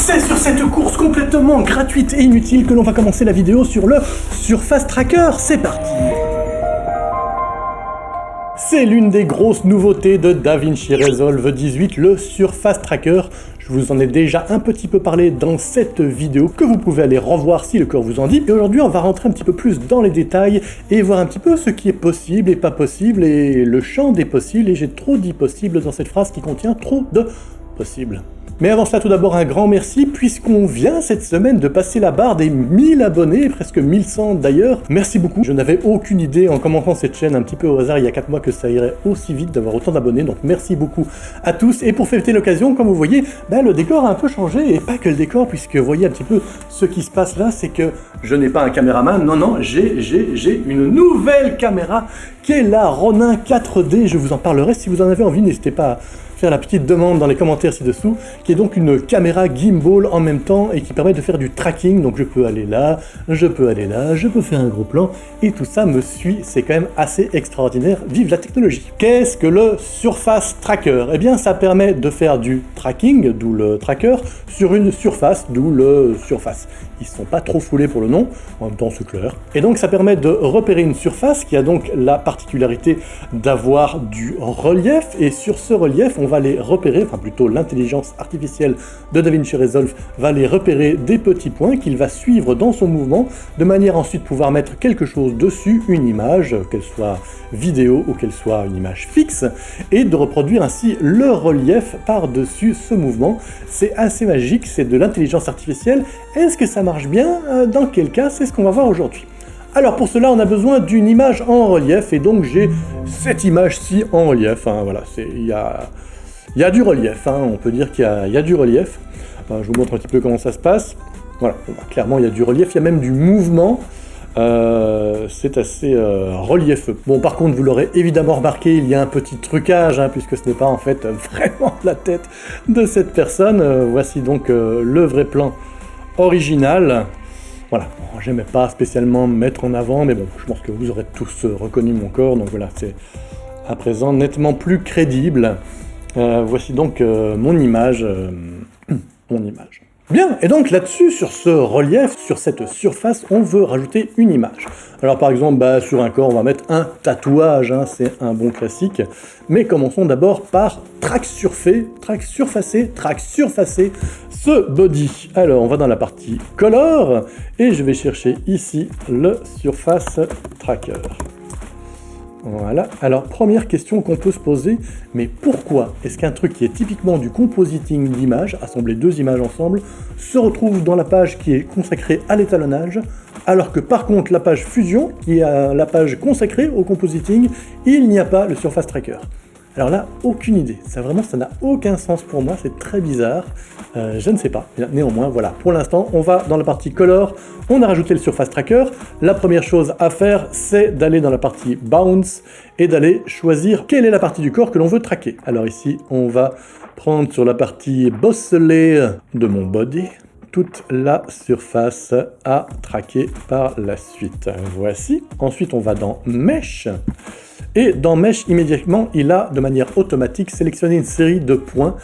C'est sur cette course complètement gratuite et inutile que l'on va commencer la vidéo sur le Surface Tracker. C'est parti! C'est l'une des grosses nouveautés de DaVinci Resolve 18, le Surface Tracker. Je vous en ai déjà un petit peu parlé dans cette vidéo que vous pouvez aller revoir si le cœur vous en dit. Et aujourd'hui, on va rentrer un petit peu plus dans les détails et voir un petit peu ce qui est possible et pas possible et le champ des possibles. Et j'ai trop dit possible dans cette phrase qui contient trop de possibles. Mais avant cela, tout d'abord, un grand merci, puisqu'on vient cette semaine de passer la barre des 1000 abonnés, presque 1100 d'ailleurs. Merci beaucoup. Je n'avais aucune idée en commençant cette chaîne un petit peu au hasard il y a 4 mois que ça irait aussi vite d'avoir autant d'abonnés, donc merci beaucoup à tous. Et pour fêter l'occasion, comme vous voyez, le décor a un peu changé, et pas que le décor, puisque vous voyez un petit peu ce qui se passe là, c'est que je n'ai pas un caméraman, non, j'ai une nouvelle caméra qui est la Ronin 4D. Je vous en parlerai, si vous en avez envie, n'hésitez pas à faire la petite demande dans les commentaires ci-dessous, qui est donc une caméra gimbal en même temps et qui permet de faire du tracking. Donc je peux aller là, je peux aller là, je peux faire un gros plan et tout ça me suit. C'est quand même assez extraordinaire. Vive la technologie! Qu'est-ce que le Surface Tracker? Eh bien, ça permet de faire du tracking, d'où le tracker, sur une surface, d'où le surface. Ils sont pas trop foulés pour le nom, en même temps c'est clair. Et donc ça permet de repérer une surface qui a donc la particularité d'avoir du relief, et sur ce relief on va les repérer, enfin plutôt l'intelligence artificielle de DaVinci Resolve va les repérer des petits points qu'il va suivre dans son mouvement, de manière à ensuite pouvoir mettre quelque chose dessus, une image, qu'elle soit vidéo ou qu'elle soit une image fixe, et de reproduire ainsi le relief par-dessus ce mouvement. C'est assez magique, c'est de l'intelligence artificielle. Est-ce que ça marche bien? Dans quel cas? C'est ce qu'on va voir aujourd'hui. Alors pour cela, on a besoin d'une image en relief, et donc j'ai cette image-ci en relief. Voilà, il y a du relief, on peut dire qu'il y a du relief. Je vous montre un petit peu comment ça se passe. Voilà, clairement il y a du relief, il y a même du mouvement. C'est assez reliefeux. Bon, par contre, vous l'aurez évidemment remarqué, il y a un petit trucage, puisque ce n'est pas en fait vraiment la tête de cette personne. Voici donc le vrai plan original. Voilà, bon, j'aimais pas spécialement me mettre en avant, mais bon, je pense que vous aurez tous reconnu mon corps, donc voilà, c'est à présent nettement plus crédible. Voici donc mon image. Bien, et donc là-dessus, sur ce relief, sur cette surface, on veut rajouter une image. Alors par exemple, sur un corps, on va mettre un tatouage, c'est un bon classique. Mais commençons d'abord par track surfacer ce body. Alors on va dans la partie color, et je vais chercher ici le Surface Tracker. Voilà, alors première question qu'on peut se poser, mais pourquoi est-ce qu'un truc qui est typiquement du compositing d'images, assembler deux images ensemble, se retrouve dans la page qui est consacrée à l'étalonnage, alors que par contre la page fusion, qui est la page consacrée au compositing, il n'y a pas le Surface Tracker? Alors là, aucune idée, ça n'a aucun sens pour moi, c'est très bizarre, je ne sais pas, néanmoins voilà, pour l'instant on va dans la partie color, on a rajouté le Surface Tracker. La première chose à faire, c'est d'aller dans la partie bounce et d'aller choisir quelle est la partie du corps que l'on veut traquer. Alors ici, on va prendre sur la partie bosselée de mon body, toute la surface à traquer par la suite. Voici. Ensuite, on va dans Mesh. Et dans Mesh, immédiatement, il a, de manière automatique, sélectionné une série de points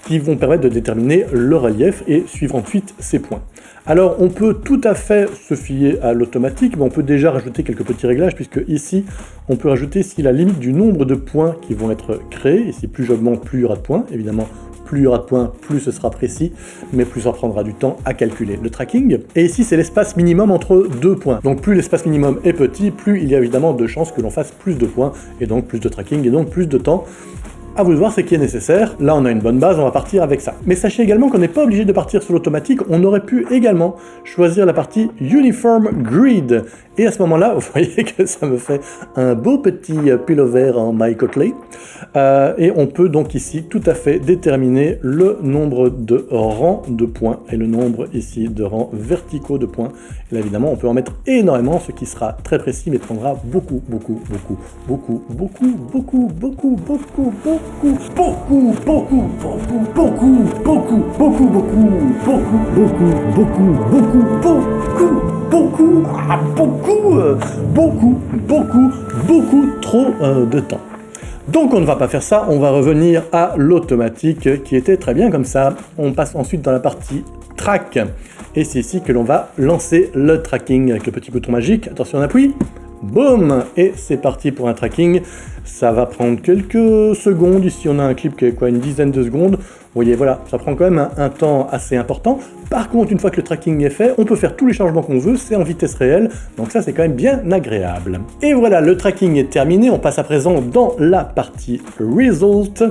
qui vont permettre de déterminer le relief et suivre ensuite ces points. Alors, on peut tout à fait se fier à l'automatique, mais on peut déjà rajouter quelques petits réglages, puisque ici, on peut rajouter ici la limite du nombre de points qui vont être créés. Ici, plus j'augmente, plus il y aura de points. Évidemment, plus il y aura de points, plus ce sera précis, mais plus ça prendra du temps à calculer le tracking. Et ici, c'est l'espace minimum entre deux points. Donc plus l'espace minimum est petit, plus il y a évidemment de chances que l'on fasse plus de points, et donc plus de tracking, et donc plus de temps. À vous de voir ce qui est nécessaire. Là, on a une bonne base, on va partir avec ça. Mais sachez également qu'on n'est pas obligé de partir sur l'automatique, on aurait pu également choisir la partie Uniform Grid. Et à ce moment-là, vous voyez que ça me fait un beau petit pullover en My Kotley. Et on peut donc ici tout à fait déterminer le nombre de rangs de points et le nombre ici de rangs verticaux de points. Et là, évidemment, on peut en mettre énormément, ce qui sera très précis, mais prendra beaucoup trop de temps. Donc on ne va pas faire ça, on va revenir à l'automatique qui était très bien comme ça. On passe ensuite dans la partie track. Et c'est ici que l'on va lancer le tracking avec le petit bouton magique. Attention, on appuie. Boum! Et c'est parti pour un tracking. Ça va prendre quelques secondes. Ici, on a un clip qui est quoi, une dizaine de secondes. Vous voyez, voilà, ça prend quand même un temps assez important. Par contre, une fois que le tracking est fait, on peut faire tous les changements qu'on veut, c'est en vitesse réelle. Donc ça, c'est quand même bien agréable. Et voilà, le tracking est terminé. On passe à présent dans la partie Result.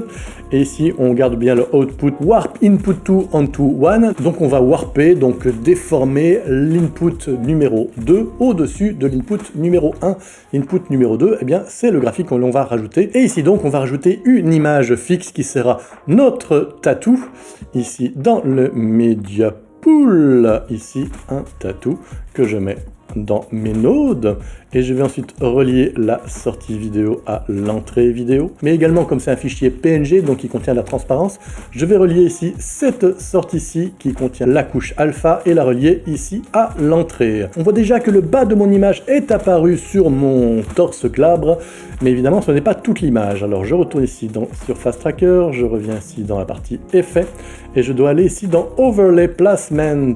Et ici, on garde bien le output Warp Input 2 onto 1. Donc on va warper, donc déformer l'input numéro 2 au-dessus de l'input numéro 1. L'input numéro 2, eh bien, c'est le graphique que l'on va rajouter. Et ici, donc, on va rajouter une image fixe qui sera notre tatou. Ici, dans le Media Pool, ici, un tatou que je mets dans mes nodes et je vais ensuite relier la sortie vidéo à l'entrée vidéo, mais également comme c'est un fichier PNG donc qui contient de la transparence, je vais relier ici cette sortie-ci qui contient la couche alpha et la relier ici à l'entrée. On voit déjà que le bas de mon image est apparu sur mon torse glabre, mais évidemment ce n'est pas toute l'image. Alors je retourne ici dans Surface Tracker, je reviens ici dans la partie effet et je dois aller ici dans Overlay Placement.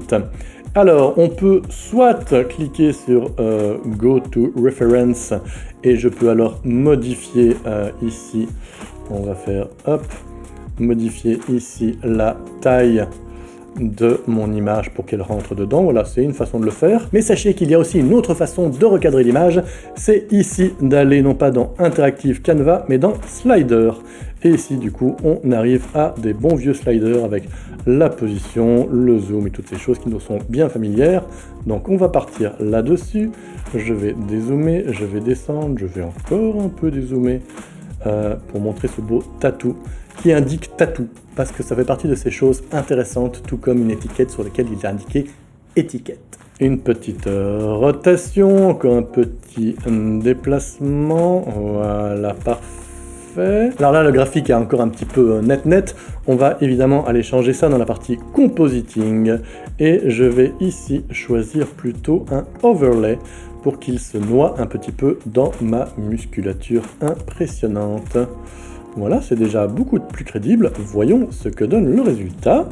Alors, on peut soit cliquer sur Go to Reference et je peux alors modifier ici, on va faire hop, modifier ici la taille de mon image pour qu'elle rentre dedans. Voilà, c'est une façon de le faire. Mais sachez qu'il y a aussi une autre façon de recadrer l'image, c'est ici d'aller non pas dans Interactive Canva, mais dans Slider. Et ici, du coup, on arrive à des bons vieux sliders avec la position, le zoom et toutes ces choses qui nous sont bien familières. Donc on va partir là-dessus. Je vais dézoomer, je vais descendre, je vais encore un peu dézoomer pour montrer ce beau tatou qui indique tatou, parce que ça fait partie de ces choses intéressantes, tout comme une étiquette sur laquelle il est indiqué étiquette. Une petite rotation, encore un petit déplacement, voilà, parfait. Alors là, le graphique est encore un petit peu net. On va évidemment aller changer ça dans la partie compositing, et je vais ici choisir plutôt un overlay pour qu'il se noie un petit peu dans ma musculature impressionnante. Voilà, c'est déjà beaucoup plus crédible. Voyons ce que donne le résultat.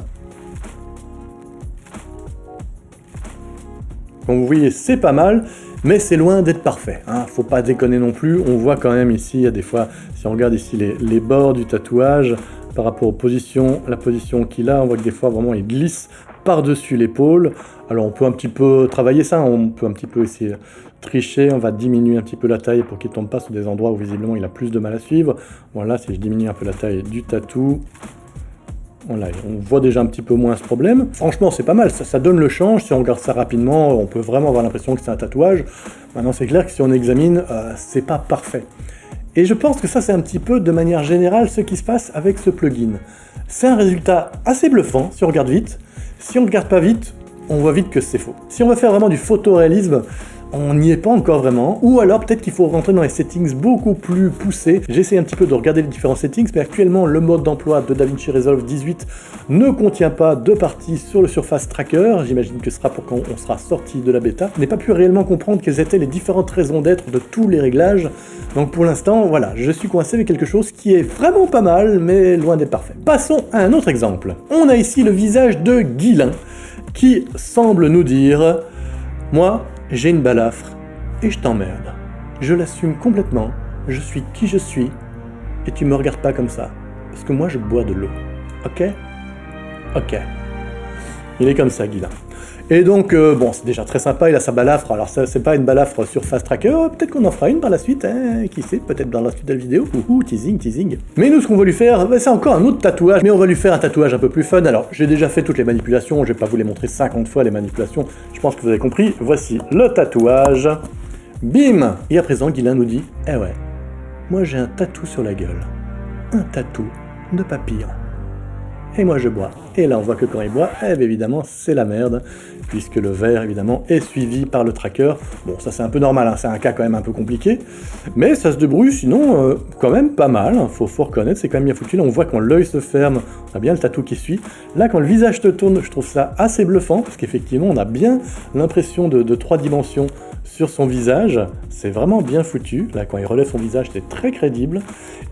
Comme vous voyez, c'est pas mal, mais c'est loin d'être parfait. Hein. Faut pas déconner non plus. On voit quand même ici, il y a des fois, si on regarde ici les bords du tatouage, par rapport aux positions, la position qu'il a, on voit que des fois, vraiment, il glisse par-dessus l'épaule. Alors, on peut un petit peu travailler ça, on peut un petit peu essayer de tricher, on va diminuer un petit peu la taille pour qu'il ne tombe pas sur des endroits où visiblement il a plus de mal à suivre. Voilà, si je diminue un peu la taille du tatou, voilà, on voit déjà un petit peu moins ce problème. Franchement, c'est pas mal, ça donne le change. Si on regarde ça rapidement, on peut vraiment avoir l'impression que c'est un tatouage. Maintenant, c'est clair que si on examine, c'est pas parfait. Et je pense que ça, c'est un petit peu, de manière générale, ce qui se passe avec ce plugin. C'est un résultat assez bluffant, si on regarde vite. Si on ne regarde pas vite, on voit vite que c'est faux. Si on veut faire vraiment du photoréalisme, on n'y est pas encore vraiment, ou alors peut-être qu'il faut rentrer dans les settings beaucoup plus poussés. J'essaie un petit peu de regarder les différents settings, mais actuellement le mode d'emploi de DaVinci Resolve 18 ne contient pas de partie sur le Surface Tracker. J'imagine que ce sera pour quand on sera sorti de la bêta. Je n'ai pas pu réellement comprendre quelles étaient les différentes raisons d'être de tous les réglages. Donc pour l'instant, voilà, je suis coincé avec quelque chose qui est vraiment pas mal, mais loin d'être parfait. Passons à un autre exemple. On a ici le visage de Guilain, qui semble nous dire « Moi, j'ai une balafre et je t'emmerde. Je l'assume complètement, je suis qui je suis et tu me regardes pas comme ça. Parce que moi je bois de l'eau. Ok ? Ok. » Il est comme ça, Guilain. Et donc, bon, c'est déjà très sympa, il a sa balafre. Alors, ça, c'est pas une balafre Surface Tracker, peut-être qu'on en fera une par la suite, hein, qui sait, peut-être dans la suite de la vidéo. Ouhou, teasing. Mais nous, ce qu'on va lui faire, c'est encore un autre tatouage, mais on va lui faire un tatouage un peu plus fun. Alors, j'ai déjà fait toutes les manipulations, je vais pas vous les montrer 50 fois, les manipulations. Je pense que vous avez compris. Voici le tatouage. Bim! Et à présent, Guilain nous dit, eh ouais, moi j'ai un tatou sur la gueule. Un tatou de papillon. Et moi je bois. Et là on voit que quand il boit, eh bien évidemment c'est la merde, puisque le verre évidemment est suivi par le tracker. Bon, ça c'est un peu normal, hein. C'est un cas quand même un peu compliqué, mais ça se débrouille sinon quand même pas mal, hein. Faut reconnaître, c'est quand même bien foutu. Là on voit quand l'œil se ferme, on a bien le tatou qui suit. Là quand le visage te tourne, je trouve ça assez bluffant, parce qu'effectivement on a bien l'impression de 3 dimensions sur son visage. C'est vraiment bien foutu. Là, quand il relève son visage, c'est très crédible.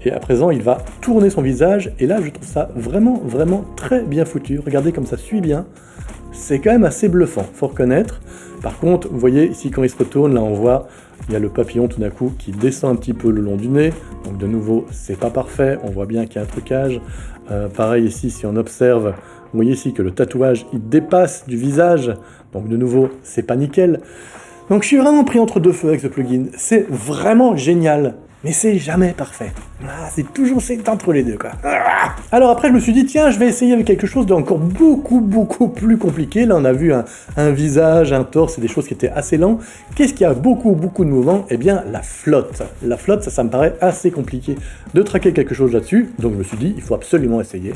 Et à présent, il va tourner son visage. Et là, je trouve ça vraiment, vraiment très bien foutu. Regardez comme ça suit bien. C'est quand même assez bluffant, faut reconnaître. Par contre, vous voyez ici quand il se retourne, là on voit, il y a le papillon tout d'un coup qui descend un petit peu le long du nez. Donc de nouveau, c'est pas parfait, on voit bien qu'il y a un trucage. Pareil ici, si on observe, vous voyez ici que le tatouage, il dépasse du visage. Donc de nouveau, c'est pas nickel. Donc je suis vraiment pris entre deux feux avec ce plugin. C'est vraiment génial. Mais c'est jamais parfait. C'est toujours c'est entre les deux, quoi. Alors après, je me suis dit, tiens, je vais essayer avec quelque chose d'encore beaucoup plus compliqué. Là, on a vu un visage, un torse, et des choses qui étaient assez lents. Qu'est-ce qui a beaucoup de mouvement? Eh bien, la flotte. La flotte, ça me paraît assez compliqué de traquer quelque chose là-dessus. Donc je me suis dit, il faut absolument essayer.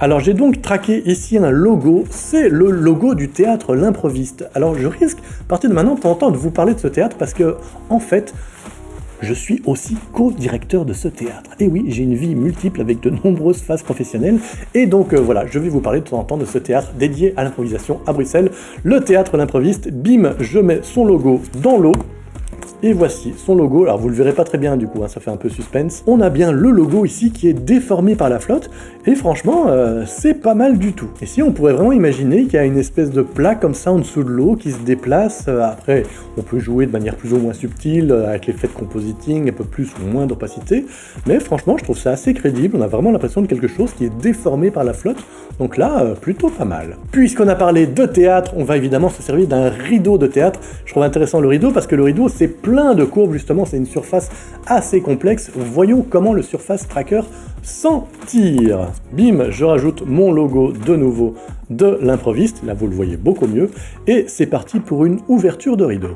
Alors j'ai donc traqué ici un logo. C'est le logo du théâtre L'Improviste. Alors je risque, à partir de maintenant, de temps en temps, de vous parler de ce théâtre parce que, en fait, je suis aussi co-directeur de ce théâtre. Et oui, j'ai une vie multiple avec de nombreuses phases professionnelles. Et donc voilà, je vais vous parler de temps en temps de ce théâtre dédié à l'improvisation à Bruxelles. Le théâtre L'Improviste. Bim, je mets son logo dans l'eau. Et voici son logo. Alors vous le verrez pas très bien du coup, hein, ça fait un peu suspense. On a bien le logo ici qui est déformé par la flotte. Et franchement, c'est pas mal du tout. Et si on pourrait vraiment imaginer qu'il y a une espèce de plaque comme ça en dessous de l'eau qui se déplace. Après, on peut jouer de manière plus ou moins subtile avec l'effet de compositing, un peu plus ou moins d'opacité. Mais franchement, je trouve ça assez crédible. On a vraiment l'impression de quelque chose qui est déformé par la flotte. Donc là, plutôt pas mal. Puisqu'on a parlé de théâtre, on va évidemment se servir d'un rideau de théâtre. Je trouve intéressant le rideau parce que le rideau, c'est plein de courbes, justement, c'est une surface assez complexe. Voyons comment le Surface Tracker s'en tire. Bim, je rajoute mon logo de nouveau de l'improviste, là vous le voyez beaucoup mieux, et c'est parti pour une ouverture de rideau.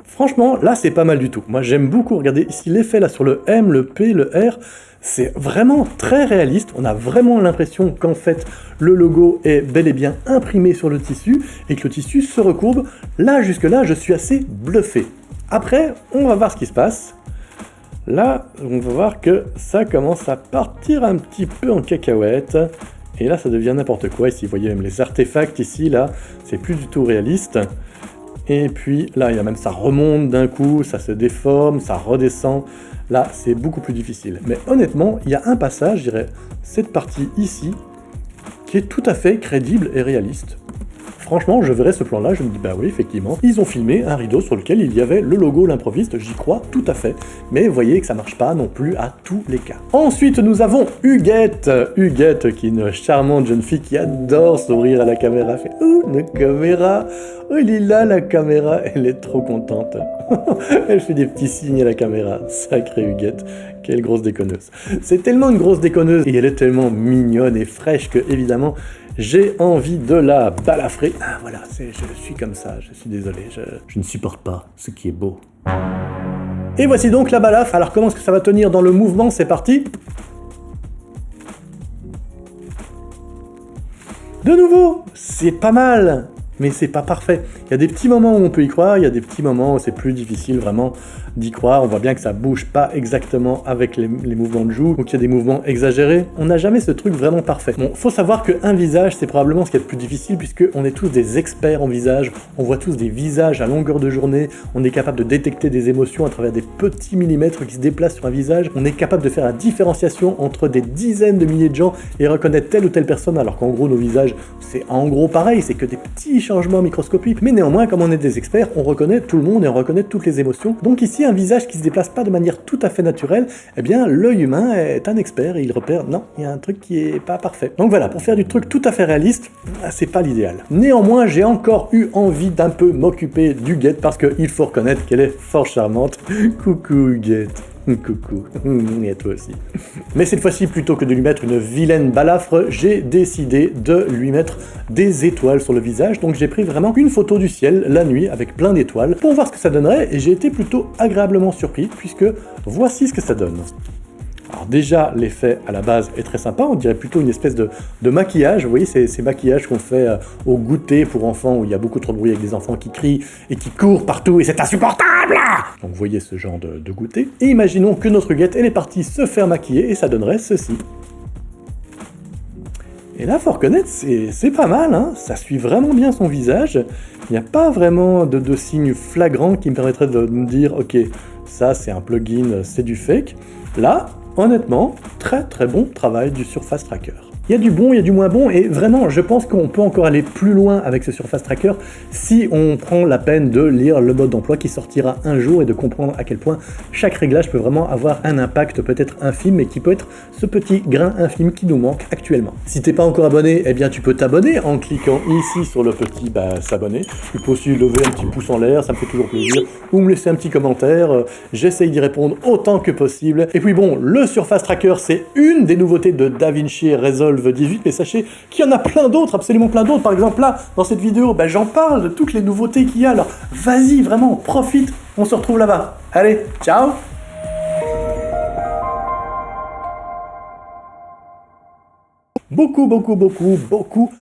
Franchement, là c'est pas mal du tout. Moi j'aime beaucoup, regardez ici l'effet là sur le M, le P, le R, c'est vraiment très réaliste. On a vraiment l'impression qu'en fait le logo est bel et bien imprimé sur le tissu et que le tissu se recourbe. Là jusque là je suis assez bluffé. Après on va voir ce qui se passe. Là on va voir que ça commence à partir un petit peu en cacahuète. Et là ça devient n'importe quoi. Ici vous voyez même les artefacts ici là, c'est plus du tout réaliste. Et puis là, il y a même ça remonte d'un coup, ça se déforme, ça redescend. Là, c'est beaucoup plus difficile. Mais honnêtement, il y a un passage, je dirais, cette partie ici, qui est tout à fait crédible et réaliste. Franchement, je verrais ce plan-là, je me dis, bah oui, effectivement, ils ont filmé un rideau sur lequel il y avait le logo L'Improviste, j'y crois tout à fait. Mais vous voyez que ça marche pas non plus à tous les cas. Ensuite, nous avons Huguette. Huguette, qui est une charmante jeune fille qui adore sourire à la caméra. Elle fait, ouh, une caméra. Oh, il est là, la caméra. Elle est trop contente. Elle fait des petits signes à la caméra. Sacrée Huguette. Quelle grosse déconneuse. C'est tellement une grosse déconneuse et elle est tellement mignonne et fraîche que, évidemment, j'ai envie de la balafrer. Ah voilà, je suis comme ça, je suis désolé, je ne supporte pas ce qui est beau. Et voici donc la balafre. Alors comment est-ce que ça va tenir dans le mouvement? C'est parti. De nouveau, c'est pas mal, mais c'est pas parfait. Il y a des petits moments où on peut y croire, il y a des petits moments où c'est plus difficile vraiment d'y croire. On voit bien que ça bouge pas exactement avec les mouvements de joue, ou qu'il y a des mouvements exagérés. On n'a jamais ce truc vraiment parfait. Bon, faut savoir qu'un visage, c'est probablement ce qui est le plus difficile, puisque on est tous des experts en visage, on voit tous des visages à longueur de journée, on est capable de détecter des émotions à travers des petits millimètres qui se déplacent sur un visage, on est capable de faire la différenciation entre des dizaines de milliers de gens et reconnaître telle ou telle personne, alors qu'en gros nos visages, c'est en gros pareil, c'est que des petits changements microscopiques, mais néanmoins, comme on est des experts, on reconnaît tout le monde et on reconnaît toutes les émotions. Donc ici, un visage qui se déplace pas de manière tout à fait naturelle, eh bien, l'œil humain est un expert et il repère, non, il y a un truc qui est pas parfait. Donc voilà, pour faire du truc tout à fait réaliste, c'est pas l'idéal. Néanmoins, j'ai encore eu envie d'un peu m'occuper d'Huguette parce qu'il faut reconnaître qu'elle est fort charmante. Coucou Huguette. Coucou, et à toi aussi. Mais cette fois-ci, plutôt que de lui mettre une vilaine balafre, j'ai décidé de lui mettre des étoiles sur le visage. Donc j'ai pris vraiment une photo du ciel, la nuit, avec plein d'étoiles, pour voir ce que ça donnerait, et j'ai été plutôt agréablement surpris, puisque voici ce que ça donne. Alors déjà, l'effet à la base est très sympa, on dirait plutôt une espèce de maquillage. Vous voyez, ces maquillages qu'on fait au goûter pour enfants, où il y a beaucoup trop de bruit avec des enfants qui crient et qui courent partout, et c'est insupportable. Donc vous voyez ce genre de goûter. Et imaginons que notre Huguette, elle est partie se faire maquiller, et ça donnerait ceci. Et là, faut reconnaître, c'est pas mal, hein, ça suit vraiment bien son visage. Il n'y a pas vraiment de signes flagrants qui me permettraient de me dire « Ok, ça c'est un plugin, c'est du fake ». Là, honnêtement, très très bon travail du Surface Tracker. Il y a du bon, il y a du moins bon, et vraiment, je pense qu'on peut encore aller plus loin avec ce Surface Tracker si on prend la peine de lire le mode d'emploi qui sortira un jour et de comprendre à quel point chaque réglage peut vraiment avoir un impact peut-être infime, mais qui peut être ce petit grain infime qui nous manque actuellement. Si t'es pas encore abonné, eh bien tu peux t'abonner en cliquant ici sur le petit s'abonner. Tu peux aussi lever un petit pouce en l'air, ça me fait toujours plaisir, ou me laisser un petit commentaire, j'essaye d'y répondre autant que possible. Et puis bon, le Surface Tracker, c'est une des nouveautés de DaVinci Resolve 18, mais sachez qu'il y en a plein d'autres, absolument plein d'autres. Par exemple là, dans cette vidéo, j'en parle de toutes les nouveautés qu'il y a, alors vas-y, vraiment, profite, on se retrouve là-bas. Allez, ciao! Beaucoup